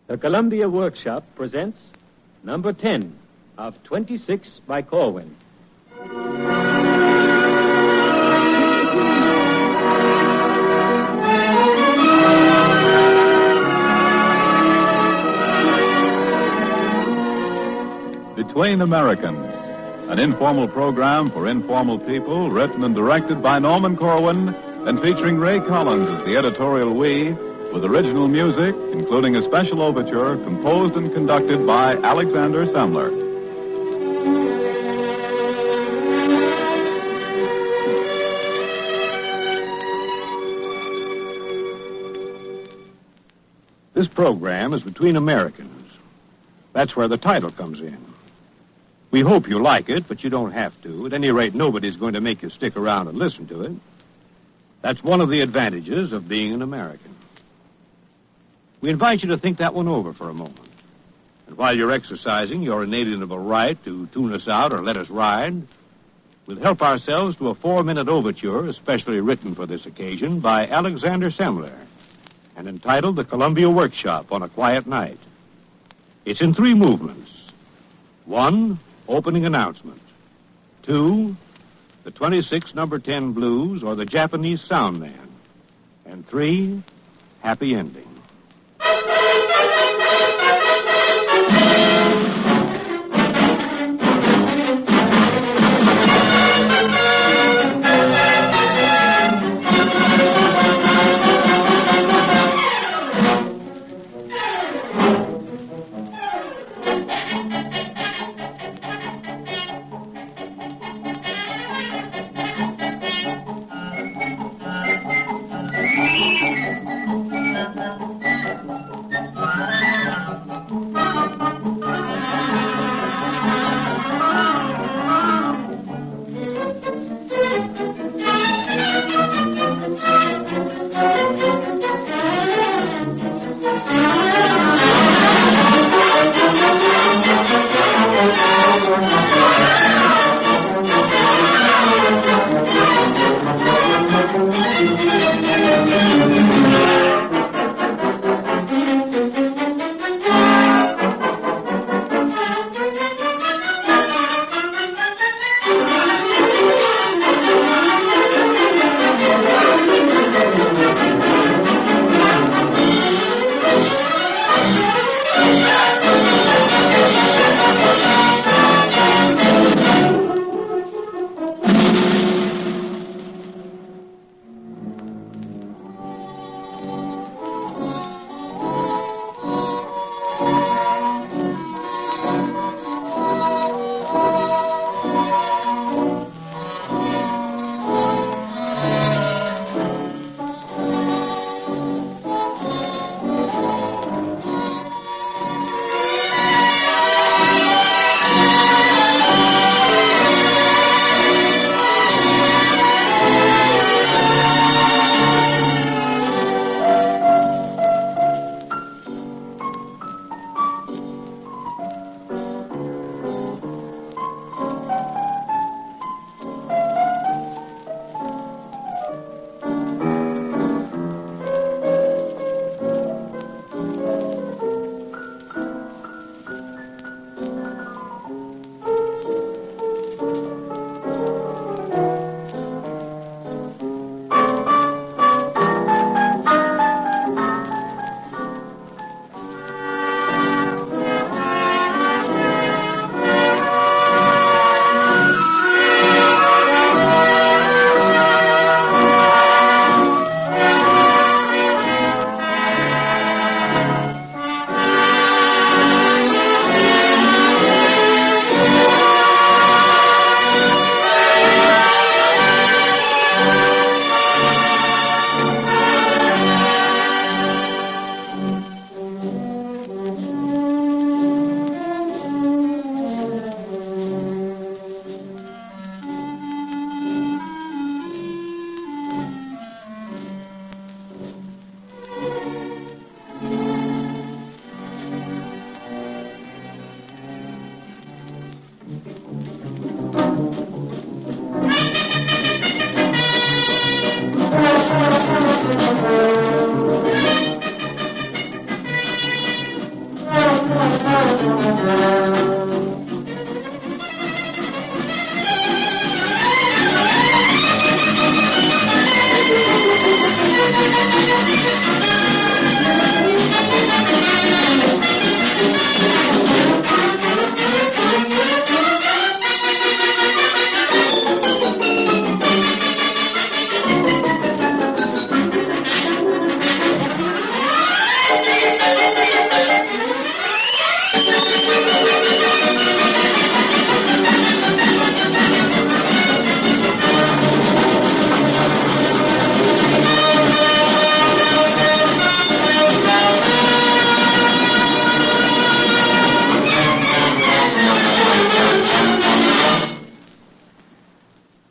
The Columbia Workshop presents number 10 of 26 by Corwin. Between Americans, an informal program for informal people, written and directed by Norman Corwin, and featuring Ray Collins as the editorial we, with original music, including a special overture composed and conducted by Alexander Semler. This program is Between Americans. That's where the title comes in. We hope you like it, but you don't have to. At any rate, nobody's going to make you stick around and listen to it. That's one of the advantages of being an American. We invite you to think that one over for a moment. And while you're exercising your inalienable right to tune us out or let us ride, we'll help ourselves to a 4-minute overture, especially written for this occasion, by Alexander Semler, and entitled The Columbia Workshop on a Quiet Night. It's in 3 movements. 1, opening announcement. 2, the 26 number 10 blues or the Japanese sound man. And 3, happy ending.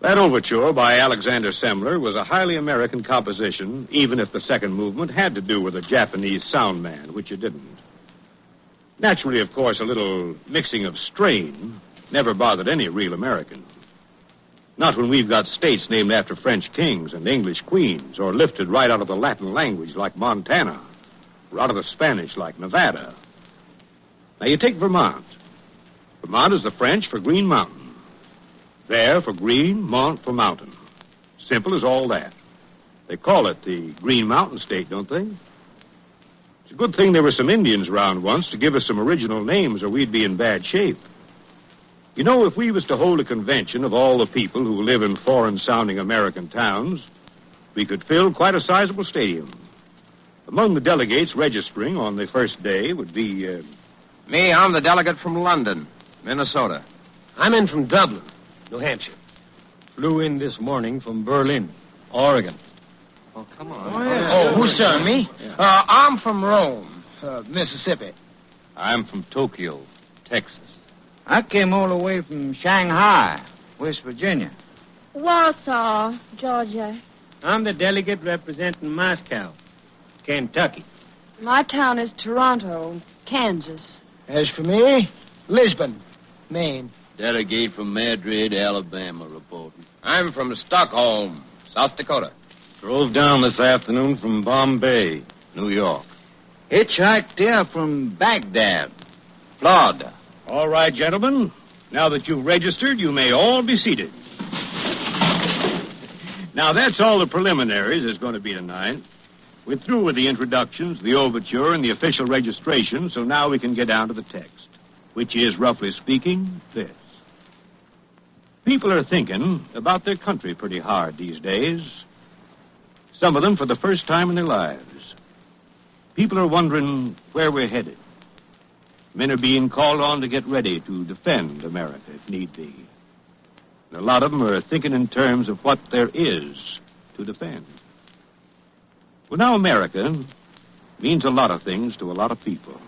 That overture by Alexander Semler was a highly American composition, even if the second movement had to do with a Japanese sound man, which it didn't. Naturally, of course, a little mixing of strain never bothered any real American. Not when we've got states named after French kings and English queens, or lifted right out of the Latin language like Montana, or out of the Spanish like Nevada. Now, you take Vermont. Vermont is the French for Green Mountain. Ver for green, mont for mountain. Simple as all that. They call it the Green Mountain State, don't they? It's a good thing there were some Indians around once to give us some original names, or we'd be in bad shape. You know, if we was to hold a convention of all the people who live in foreign-sounding American towns, we could fill quite a sizable stadium. Among the delegates registering on the first day would be, Me, I'm the delegate from London, Minnesota. I'm in from Dublin, New Hampshire. Flew in this morning from Berlin, Oregon. Oh, come on. Oh, who's sir, me? Yeah. I'm from Rome, Mississippi. I'm from Tokyo, Texas. I came all the way from Shanghai, West Virginia. Warsaw, Georgia. I'm the delegate representing Moscow, Kentucky. My town is Toronto, Kansas. As for me, Lisbon, Maine. Delegate from Madrid, Alabama, reporting. I'm from Stockholm, South Dakota. Drove down this afternoon from Bombay, New York. Hitchhiked here from Baghdad, Florida. All right, gentlemen. Now that you've registered, you may all be seated. Now, that's all the preliminaries there's going to be tonight. We're through with the introductions, the overture, and the official registration, so now we can get down to the text, which is, roughly speaking, this. People are thinking about their country pretty hard these days. Some of them for the first time in their lives. People are wondering where we're headed. Men are being called on to get ready to defend America if need be. And a lot of them are thinking in terms of what there is to defend. Well, now America means a lot of things to a lot of people.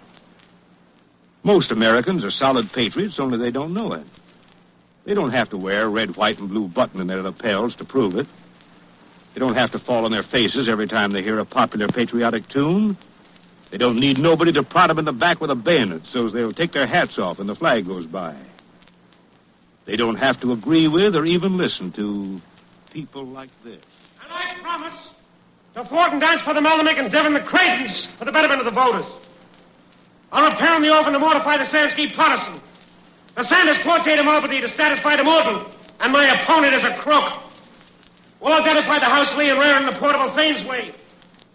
Most Americans are solid patriots, only they don't know it. They don't have to wear a red, white, and blue button in their lapels to prove it. They don't have to fall on their faces every time they hear a popular patriotic tune. They don't need nobody to prod them in the back with a bayonet so they'll take their hats off when the flag goes by. They don't have to agree with or even listen to people like this. And I promise to support and dance for the Melnick and Devon the Creightons for the betterment of the voters. I'll repair in the orphan to mortify the Sansky partisan. The Sanders Porte de Morbidi to satisfy the mortal. And my opponent is a crook. We'll identify the House Lee and Rare in the portable Thames Way.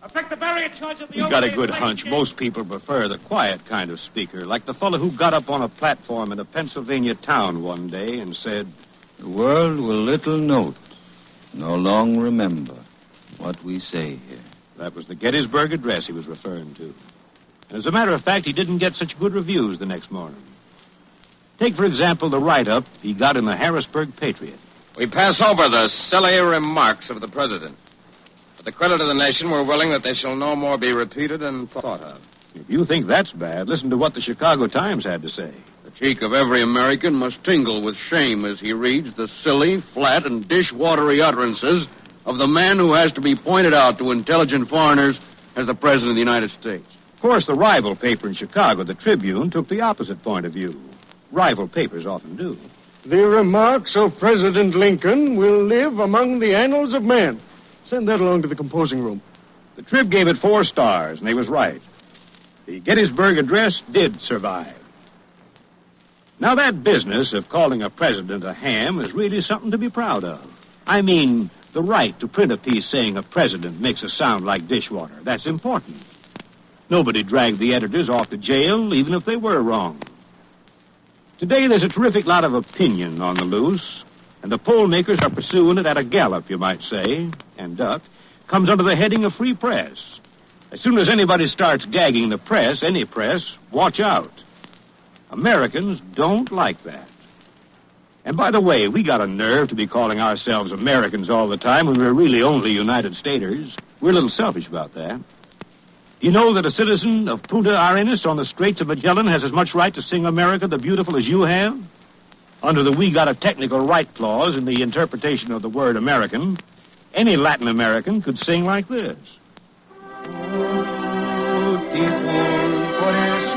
Affect the barrier charge of the... You've got a good hunch. Most people prefer the quiet kind of speaker, like the fellow who got up on a platform in a Pennsylvania town one day and said, The world will little note, nor long remember what we say here. That was the Gettysburg Address he was referring to. And as a matter of fact, he didn't get such good reviews the next morning. Take, for example, the write-up he got in the Harrisburg Patriot. We pass over the silly remarks of the president. For the credit of the nation, we're willing that they shall no more be repeated and thought of. If you think that's bad, listen to what the Chicago Times had to say. The cheek of every American must tingle with shame as he reads the silly, flat, and dishwatery utterances of the man who has to be pointed out to intelligent foreigners as the President of the United States. Of course, the rival paper in Chicago, the Tribune, took the opposite point of view. Rival papers often do. The remarks of President Lincoln will live among the annals of man. Send that along to the composing room. The Trib gave it 4 stars, and they was right. The Gettysburg Address did survive. Now, that business of calling a president a ham is really something to be proud of. I mean, the right to print a piece saying a president makes us sound like dishwater. That's important. Nobody dragged the editors off to jail, even if they were wrong. Today, there's a terrific lot of opinion on the loose, and the poll makers are pursuing it at a gallop, you might say, and duck, comes under the heading of free press. As soon as anybody starts gagging the press, any press, watch out. Americans don't like that. And by the way, we got a nerve to be calling ourselves Americans all the time when we're really only United Staters. We're a little selfish about that. You know that a citizen of Punta Arenas on the Straits of Magellan has as much right to sing America the Beautiful as you have? Under the We Got a Technical Right clause in the interpretation of the word American, any Latin American could sing like this.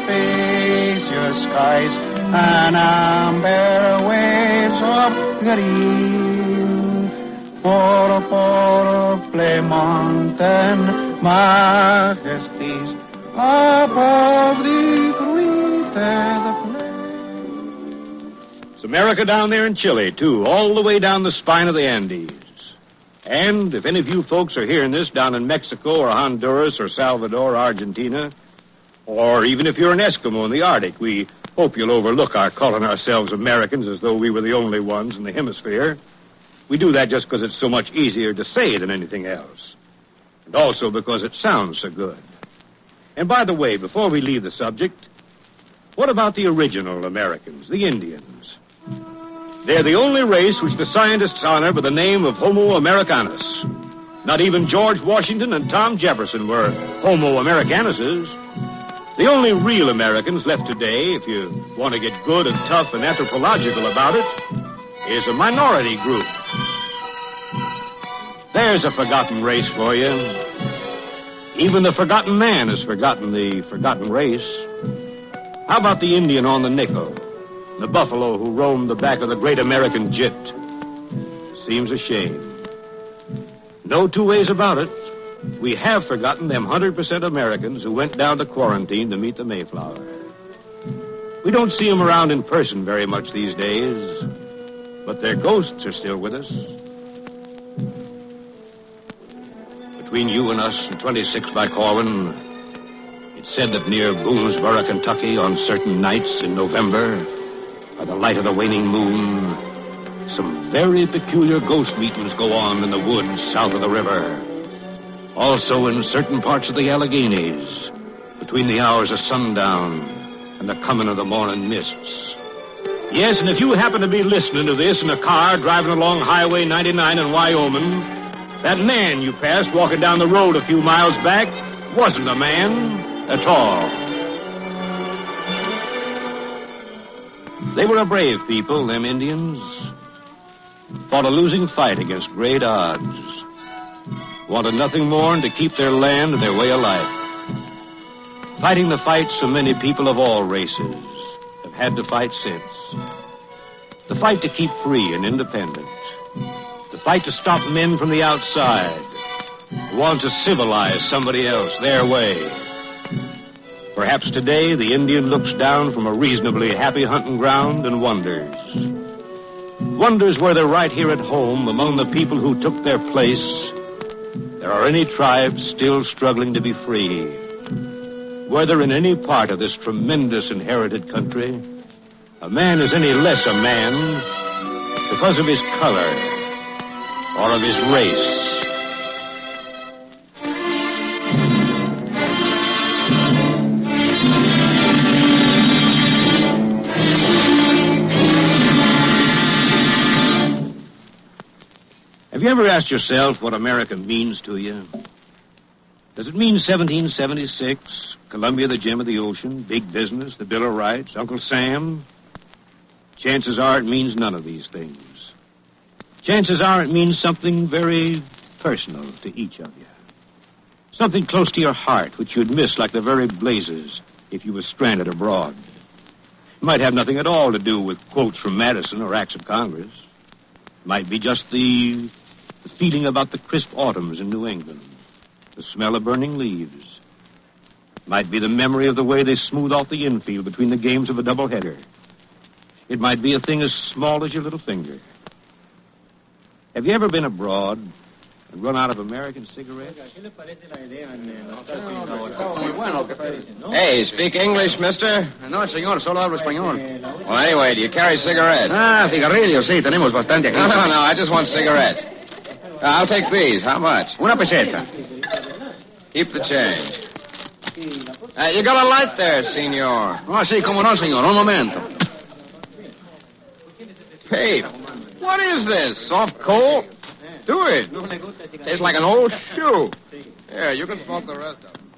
Spacious skies and amber waves of green, por mountain majesties above the greater plain. It's America down there in Chile, too, all the way down the spine of the Andes. And if any of you folks are hearing this down in Mexico or Honduras or Salvador or Argentina, or even if you're an Eskimo in the Arctic, we hope you'll overlook our calling ourselves Americans as though we were the only ones in the hemisphere. We do that just because it's so much easier to say than anything else. And also because it sounds so good. And by the way, before we leave the subject, what about the original Americans, the Indians? They're the only race which the scientists honor by the name of Homo Americanus. Not even George Washington and Tom Jefferson were Homo Americanuses. The only real Americans left today, if you want to get good and tough and anthropological about it, is a minority group. There's a forgotten race for you. Even the forgotten man has forgotten the forgotten race. How about the Indian on the nickel? The buffalo who roamed the back of the great American jit? Seems a shame. No two ways about it. We have forgotten them 100% Americans who went down to quarantine to meet the Mayflower. We don't see them around in person very much these days, but their ghosts are still with us. Between you and us and 26 by Corwin, it's said that near Boonesboro, Kentucky, on certain nights in November, by the light of the waning moon, some very peculiar ghost meetings go on in the woods south of the river. Also in certain parts of the Alleghenies, between the hours of sundown and the coming of the morning mists. Yes, and if you happen to be listening to this in a car driving along Highway 99 in Wyoming, that man you passed walking down the road a few miles back wasn't a man at all. They were a brave people, them Indians. Fought a losing fight against great odds. Wanted nothing more than to keep their land and their way of life. Fighting the fight so many people of all races have had to fight since. The fight to keep free and independent. The fight to stop men from the outside who want to civilize somebody else their way. Perhaps today the Indian looks down from a reasonably happy hunting ground and wonders. Wonders whether right here at home among the people who took their place there are any tribes still struggling to be free. Whether in any part of this tremendous inherited country a man is any less a man because of his color or of his race. Have you ever asked yourself what America means to you? Does it mean 1776, Columbia, the gem of the ocean, big business, the Bill of Rights, Uncle Sam? Chances are it means none of these things. Chances are it means something very personal to each of you. Something close to your heart, which you'd miss like the very blazes if you were stranded abroad. It might have nothing at all to do with quotes from Madison or acts of Congress. It might be just the feeling about the crisp autumns in New England, the smell of burning leaves. It might be the memory of the way they smooth off the infield between the games of a doubleheader. It might be a thing as small as your little finger. Have you ever been abroad and run out of American cigarettes? Hey, speak English, mister? No, señor, solo hablo español. Well, anyway, do you carry cigarettes? Ah, cigarrillos, sí, tenemos bastante aquí. No, I just want cigarettes. I'll take these. How much? Una peseta. Keep the change. You got a light there, senor. Oh, sí, como no, señor. Un momento. Hey, what is this? Soft coal? Do it. Tastes like an old shoe. Here, you can smoke the rest of them.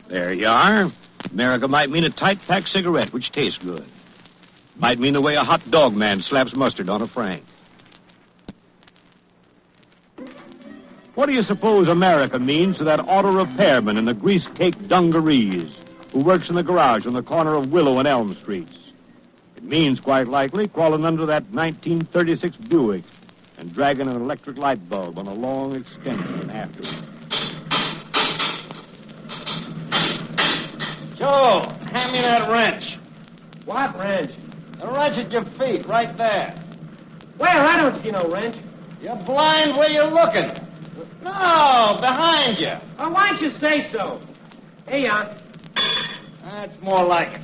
There you are. America might mean a tight-packed cigarette, which tastes good. Might mean the way a hot dog man slaps mustard on a Frank. What do you suppose America means to that auto repairman in the grease-caked dungarees who works in the garage on the corner of Willow and Elm Streets? It means, quite likely, crawling under that 1936 Buick and dragging an electric light bulb on a long extension afterward. Joe, hand me that wrench. What wrench? The wrench at your feet, right there. Where? I don't see no wrench. You're blind where you're looking. No, behind you. Oh, why'd you say so? Here you are. That's more like it.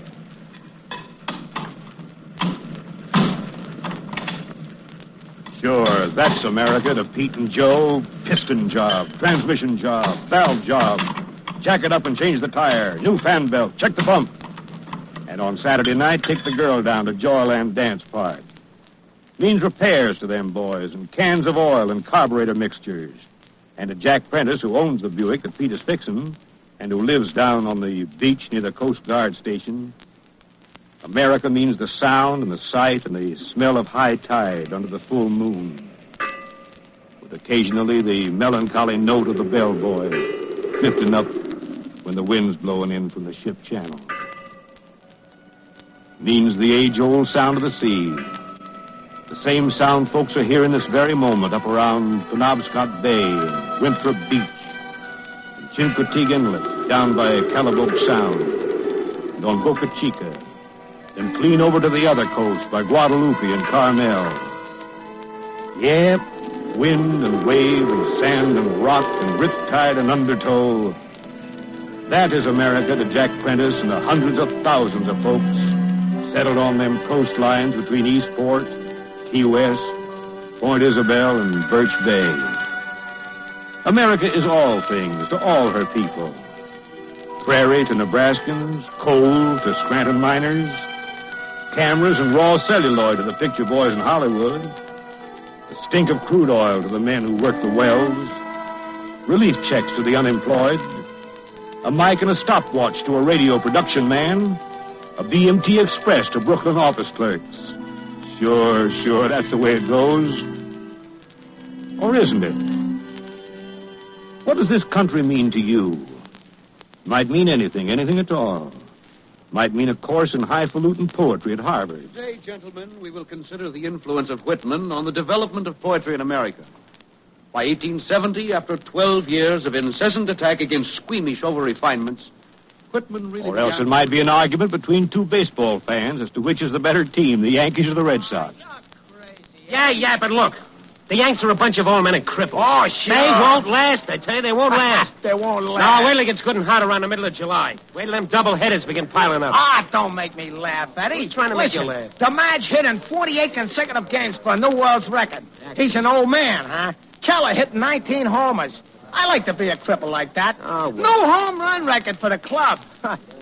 Sure, that's America to Pete and Joe. Piston job, transmission job, valve job. Jack it up and change the tire. New fan belt, check the bump. And on Saturday night, take the girl down to Joyland Dance Park. Means repairs to them boys and cans of oil and carburetor mixtures. And to Jack Prentice, who owns the Buick that Pete is fixing and who lives down on the beach near the Coast Guard station, America means the sound and the sight and the smell of high tide under the full moon, with occasionally the melancholy note of the bellboy drifting up when the wind's blowing in from the ship channel. Means the age-old sound of the sea, the same sound folks are hearing this very moment up around Penobscot Bay and Winthrop Beach and Chincoteague Inlet down by Calabogue Sound and on Boca Chica, then clean over to the other coast by Guadalupe and Carmel. Yep, wind and wave and sand and rock and riptide and undertow. That is America to Jack Prentice and the hundreds of thousands of folks settled on them coastlines between Eastport, Key West, Point Isabel, and Birch Bay. America is all things to all her people. Prairie to Nebraskans, coal to Scranton miners, cameras and raw celluloid to the picture boys in Hollywood, the stink of crude oil to the men who work the wells, relief checks to the unemployed, a mic and a stopwatch to a radio production man, a BMT Express to Brooklyn office clerks. Sure, that's the way it goes. Or isn't it? What does this country mean to you? Might mean anything at all. Might mean a course in highfalutin poetry at Harvard. Today, gentlemen, we will consider the influence of Whitman on the development of poetry in America. By 1870, after 12 years of incessant attack against squeamish over-refinements, Whitman really Or else it might be an argument between two baseball fans as to which is the better team, the Yankees or the Red Sox. Yeah, but look. The Yanks are a bunch of old men and cripples. Oh, sure. They won't last. I tell you, they won't last. They won't last. No, wait till it gets good and hot around the middle of July. Wait till them double-headers begin piling up. Don't make me laugh, Eddie. Who's trying to make you laugh? DeMatch hit in 48 consecutive games for a new world's record. He's an old man, huh? Keller hit 19 homers. I like to be a cripple like that. Oh, well. New home run record for the club.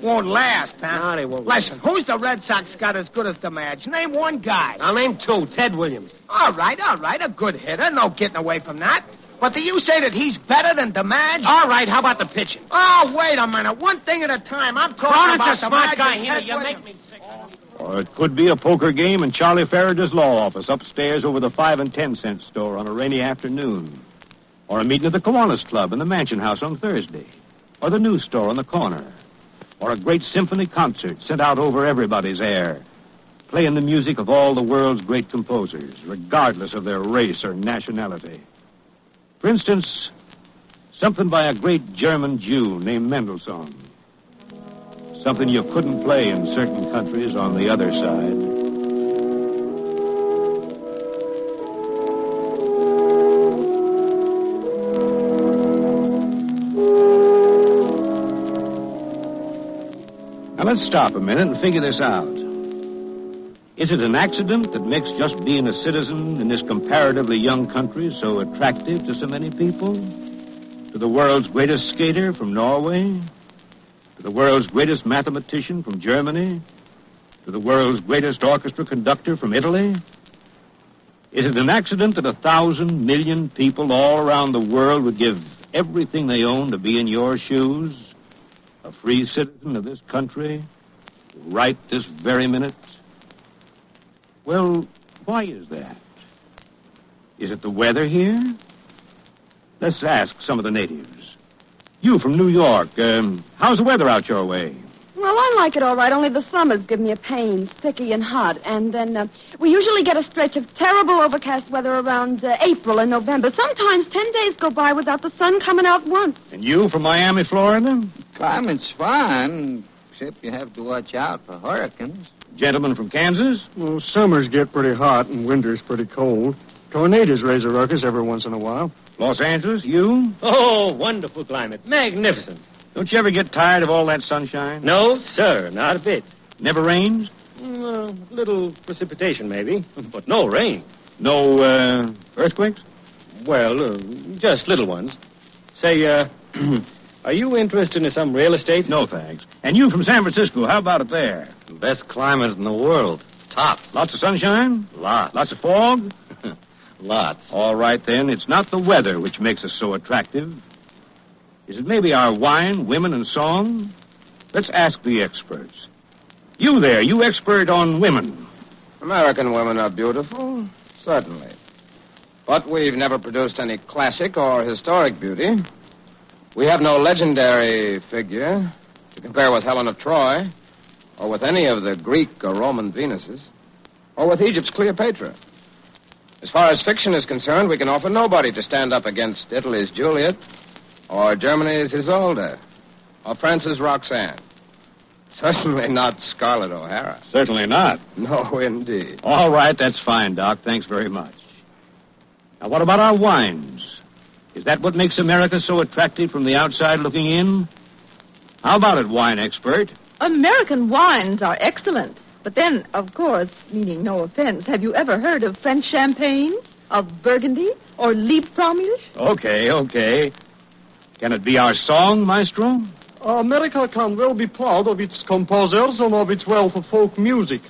Won't last, huh? No, they won't. Listen, who's the Red Sox got as good as DeMatch? Name one guy. I'll name two. Ted Williams. All right. A good hitter. No getting away from that. But do you say that he's better than DeMatch? All right, how about the pitching? Oh, wait a minute. One thing at a time. I'm talking about Cronin's a smart DeMatch guy and here. Ted You Williams. make me sick. Or it could be a poker game in Charlie Faraday's law office upstairs over the 5 and 10 cent store on a rainy afternoon. Or a meeting at the Kiwanis Club in the Mansion House on Thursday. Or the news store on the corner. Or a great symphony concert sent out over everybody's air, playing the music of all the world's great composers, regardless of their race or nationality. For instance, something by a great German Jew named Mendelssohn. Something you couldn't play in certain countries on the other side. Now, let's stop a minute and figure this out. Is it an accident that makes just being a citizen in this comparatively young country so attractive to so many people? To the world's greatest skater from Norway? To the world's greatest mathematician from Germany? To the world's greatest orchestra conductor from Italy? Is it an accident that 1,000 million people all around the world would give everything they own to be in your shoes? A free citizen of this country, right this very minute? Well, why is that? Is it the weather here? Let's ask some of the natives. You from New York, how's the weather out your way? Well, I like it all right, only the summers give me a pain, sticky and hot. And then we usually get a stretch of terrible overcast weather around April and November. Sometimes 10 days go by without the sun coming out once. And you from Miami, Florida? Climate's fine, except you have to watch out for hurricanes. Gentlemen from Kansas? Well, summers get pretty hot and winters pretty cold. Tornadoes raise a ruckus every once in a while. Los Angeles, you? Oh, wonderful climate. Magnificent. Don't you ever get tired of all that sunshine? No, sir, not a bit. Never rains? A little precipitation, maybe, but no rain. No, earthquakes? Well, just little ones. Say, are you interested in some real estate? No, thanks. And you from San Francisco, how about it there? Best climate in the world. Tops. Lots of sunshine? Lots. Lots of fog? Lots. All right, then. It's not the weather which makes us so attractive. Is it maybe our wine, women, and song? Let's ask the experts. You there, you expert on women. American women are beautiful, certainly. But we've never produced any classic or historic beauty. We have no legendary figure to compare with Helen of Troy, or with any of the Greek or Roman Venuses, or with Egypt's Cleopatra. As far as fiction is concerned, we can offer nobody to stand up against Italy's Juliet, or Germany's Isolde, or France's Roxanne. Certainly not Scarlett O'Hara. Certainly not. No, indeed. All right, that's fine, Doc. Thanks very much. Now, what about our wines? Is that what makes America so attractive from the outside looking in? How about it, wine expert? American wines are excellent. But then, of course, meaning no offense, have you ever heard of French champagne, of Burgundy, or Liebfraumilch? Okay. Can it be our song, Maestro? America can well be proud of its composers and of its wealth of folk music.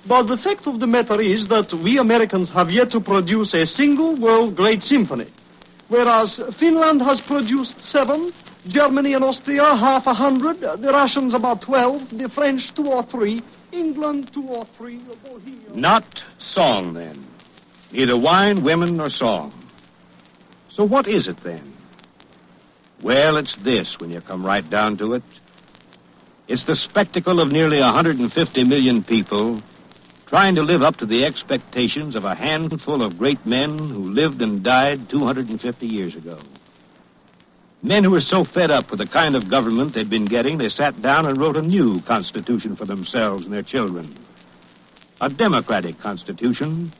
But the fact of the matter is that we Americans have yet to produce a single world great symphony. Whereas Finland has produced 7, Germany and Austria 50, the Russians about 12, the French 2 or 3, England 2 or 3, Bohemia... Not song, then. Neither wine, women, nor song. So what is it, then? Well, it's this, when you come right down to it. It's the spectacle of nearly 150 million people trying to live up to the expectations of a handful of great men who lived and died 250 years ago. Men who were so fed up with the kind of government they'd been getting, they sat down and wrote a new constitution for themselves and their children. A democratic constitution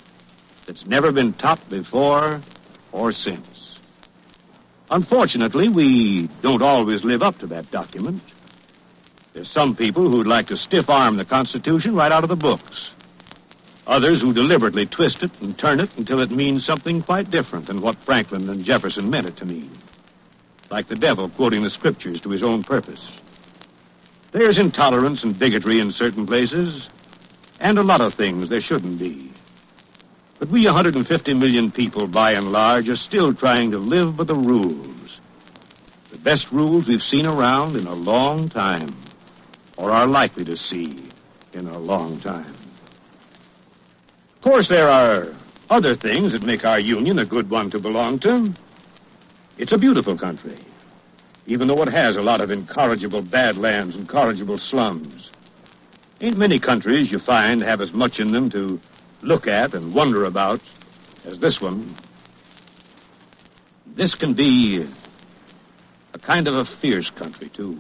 that's never been topped before or since. Unfortunately, we don't always live up to that document. There's some people who'd like to stiff-arm the Constitution right out of the books. Others who deliberately twist it and turn it until it means something quite different than what Franklin and Jefferson meant it to mean. Like the devil quoting the scriptures to his own purpose. There's intolerance and bigotry in certain places, and a lot of things there shouldn't be. But we 150 million people, by and large, are still trying to live by the rules. The best rules we've seen around in a long time, or are likely to see in a long time. Of course, there are other things that make our union a good one to belong to. It's a beautiful country, even though it has a lot of incorrigible badlands and incorrigible slums. Ain't many countries you find have as much in them to look at and wonder about as this one. This can be a kind of a fierce country, too.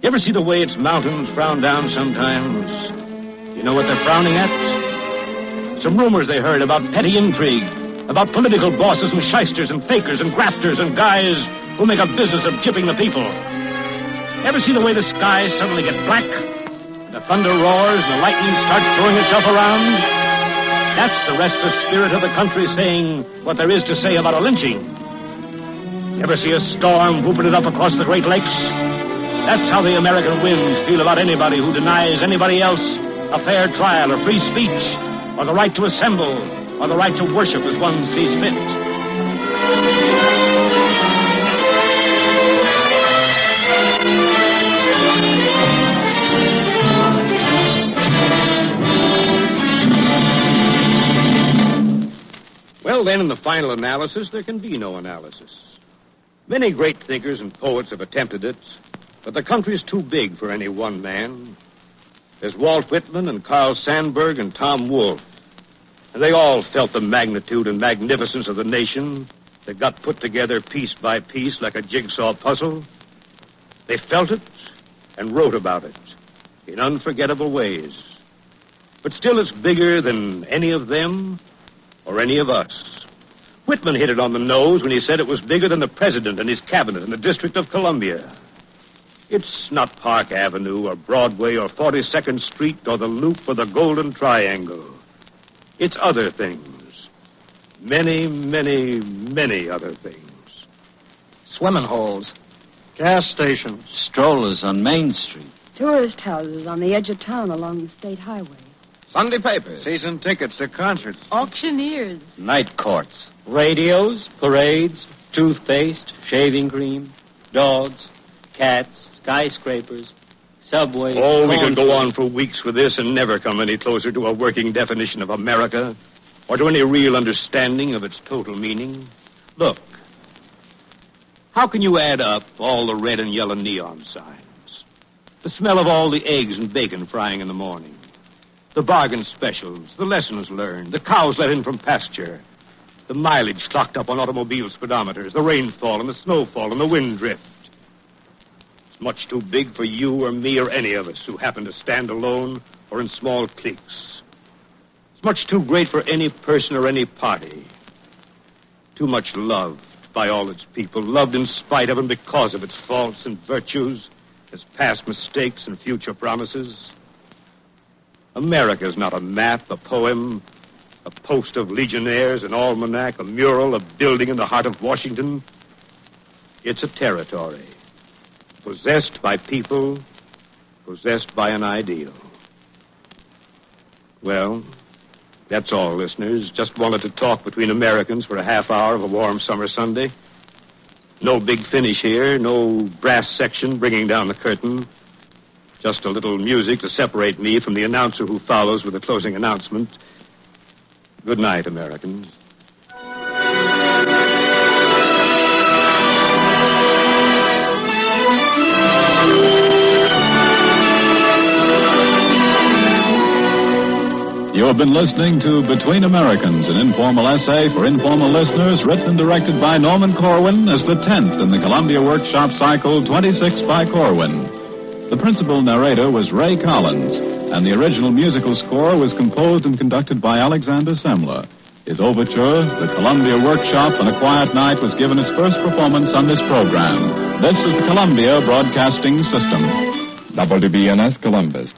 You ever see the way its mountains frown down sometimes? You know what they're frowning at? Some rumors they heard about petty intrigue, about political bosses and shysters and fakers and grafters and guys who make a business of gypping the people. Ever see the way the skies suddenly get black? The thunder roars and the lightning starts throwing itself around? That's the restless spirit of the country saying what there is to say about a lynching. Ever see a storm whooping it up across the Great Lakes? That's how the American winds feel about anybody who denies anybody else a fair trial or free speech or the right to assemble or the right to worship as one sees fit. then, in the final analysis, there can be no analysis. Many great thinkers and poets have attempted it, but the country's too big for any one man. There's Walt Whitman and Carl Sandburg and Tom Wolfe. And they all felt the magnitude and magnificence of the nation that got put together piece by piece like a jigsaw puzzle. They felt it and wrote about it in unforgettable ways. But still, it's bigger than any of them or any of us. Whitman hit it on the nose when he said it was bigger than the president and his cabinet and the District of Columbia. It's not Park Avenue or Broadway or 42nd Street or the Loop or the Golden Triangle. It's other things. Many, many, many other things. Swimming holes. Gas stations. Strollers on Main Street. Tourist houses on the edge of town along the state highway. Sunday papers. Season tickets to concerts. Auctioneers. Night courts. Radios, parades, toothpaste, shaving cream, dogs, cats, skyscrapers, subways. Oh, we could go on for weeks with this and never come any closer to a working definition of America or to any real understanding of its total meaning. Look, how can you add up all the red and yellow neon signs? The smell of all the eggs and bacon frying in the morning. The bargain specials, the lessons learned, the cows let in from pasture, the mileage clocked up on automobile speedometers, the rainfall and the snowfall and the wind drift. It's much too big for you or me or any of us who happen to stand alone or in small cliques. It's much too great for any person or any party. Too much loved by all its people, loved in spite of and because of its faults and virtues, its past mistakes and future promises. America's not a map, a poem, a post of legionnaires, an almanac, a mural, a building in the heart of Washington. It's a territory, possessed by people, possessed by an ideal. Well, that's all, listeners. Just wanted to talk between Americans for a half hour of a warm summer Sunday. No big finish here, no brass section bringing down the curtain. Just a little music to separate me from the announcer who follows with the closing announcement. Good night, Americans. You have been listening to Between Americans, an informal essay for informal listeners, written and directed by Norman Corwin as the 10th in the Columbia Workshop Cycle 26 by Corwin. The principal narrator was Ray Collins, and the original musical score was composed and conducted by Alexander Semler. His overture, The Columbia Workshop on a Quiet Night, was given its first performance on this program. This is the Columbia Broadcasting System. WBNS Columbus.